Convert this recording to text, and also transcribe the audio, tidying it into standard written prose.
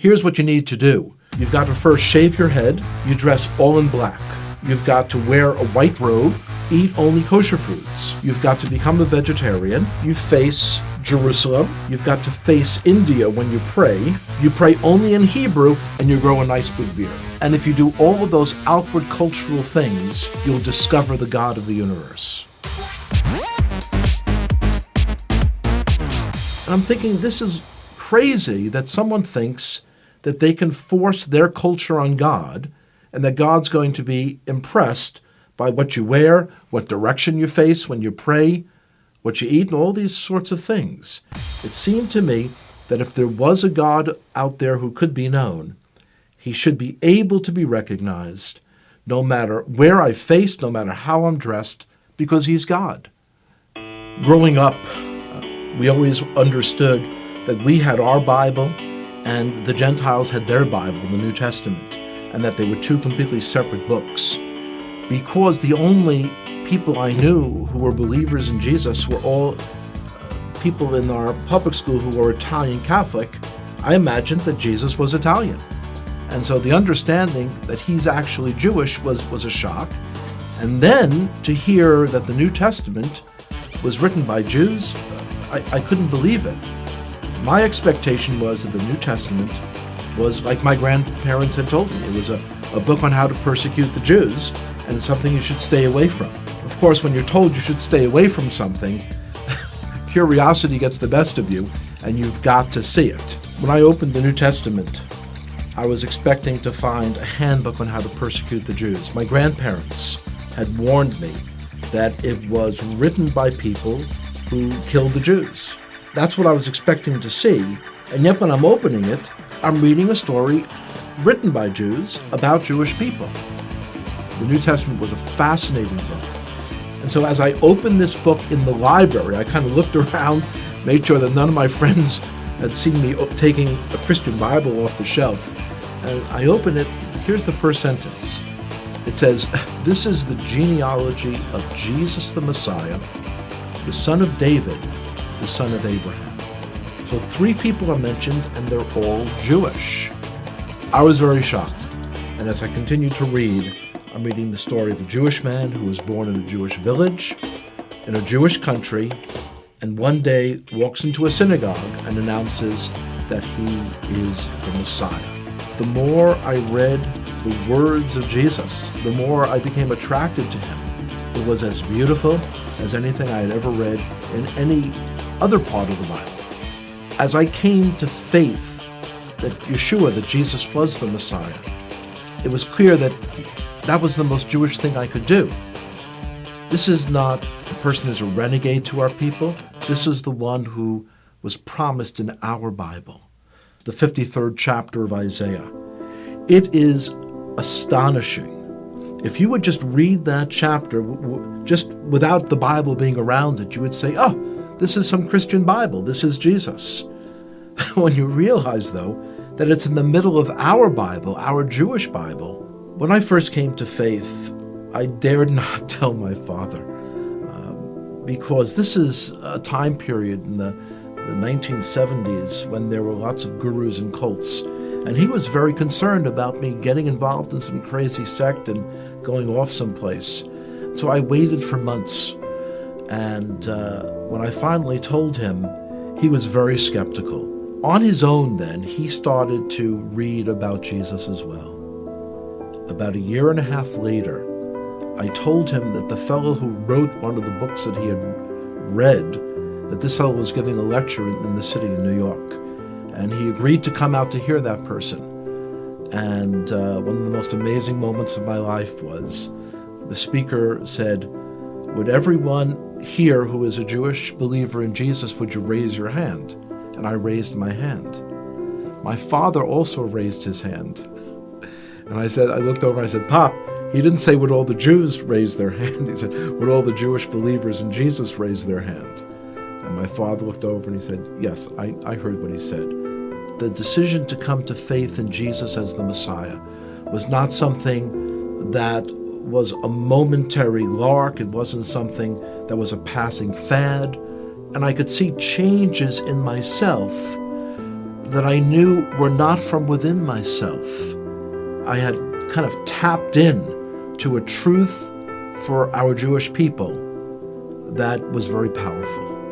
Here's what you need to do. You've got to first shave your head. You dress all in black. You've got to wear a white robe, eat only kosher foods. You've got to become a vegetarian. You face Jerusalem. You've got to face India when you pray. You pray only in Hebrew, and you grow a nice big beard. And if you do all of those outward cultural things, you'll discover the God of the universe. And I'm thinking, this is crazy that someone thinks that they can force their culture on God, and that God's going to be impressed by what you wear, what direction you face when you pray, what you eat, and all these sorts of things. It seemed to me that if there was a God out there who could be known, he should be able to be recognized no matter where I face, no matter how I'm dressed, because he's God. Growing up, we always understood that we had our Bible and the Gentiles had their Bible, the New Testament, and that they were two completely separate books. Because the only people I knew who were believers in Jesus were all people in our public school who were Italian Catholic, I imagined that Jesus was Italian. And so the understanding that he's actually Jewish was a shock. And then to hear that the New Testament was written by Jews, I couldn't believe it. My expectation was that the New Testament was like my grandparents had told me. It was a book on how to persecute the Jews, and it's something you should stay away from. Of course, when you're told you should stay away from something, curiosity gets the best of you, and you've got to see it. When I opened the New Testament, I was expecting to find a handbook on how to persecute the Jews. My grandparents had warned me that it was written by people who killed the Jews. That's what I was expecting to see, and yet when I'm opening it, I'm reading a story written by Jews about Jewish people. The New Testament was a fascinating book. And so as I opened this book in the library, I kind of looked around, made sure that none of my friends had seen me taking a Christian Bible off the shelf. And I open it, here's the first sentence. It says, "This is the genealogy of Jesus the Messiah, the son of David, the son of Abraham." So 3 people are mentioned, and they're all Jewish. I was very shocked. And as I continued to read, I'm reading the story of a Jewish man who was born in a Jewish village, in a Jewish country, and one day walks into a synagogue and announces that he is the Messiah. The more I read the words of Jesus, the more I became attracted to him. It was as beautiful as anything I had ever read in any other part of the Bible. As I came to faith that Yeshua, that Jesus was the Messiah, it was clear that that was the most Jewish thing I could do. This is not a person who's a renegade to our people. This is the one who was promised in our Bible, the 53rd chapter of Isaiah. It is astonishing. If you would just read that chapter, just without the Bible being around it, you would say, oh, this is some Christian Bible. This is Jesus. When you realize, though, that it's in the middle of our Bible, our Jewish Bible. When I first came to faith, I dared not tell my father, because this is a time period in the 1970s when there were lots of gurus and cults, and he was very concerned about me getting involved in some crazy sect and going off someplace. So I waited for months, and when I finally told him, he was very skeptical. On his own then, he started to read about Jesus as well. About 1.5 years later, I told him that the fellow who wrote one of the books that he had read, that this fellow was giving a lecture in the city of New York. And he agreed to come out to hear that person. And one of the most amazing moments of my life was the speaker said, "Would everyone here who is a Jewish believer in Jesus, would you raise your hand?" And I raised my hand. My father also raised his hand. And I looked over and I said, "Pop," he didn't say would all the Jews raise their hand. He said, would all the Jewish believers in Jesus raise their hand? And my father looked over and he said, yes, I heard what he said. The decision to come to faith in Jesus as the Messiah was not something that was a momentary lark. It wasn't something that was a passing fad. And I could see changes in myself that I knew were not from within myself. I had kind of tapped in to a truth for our Jewish people that was very powerful.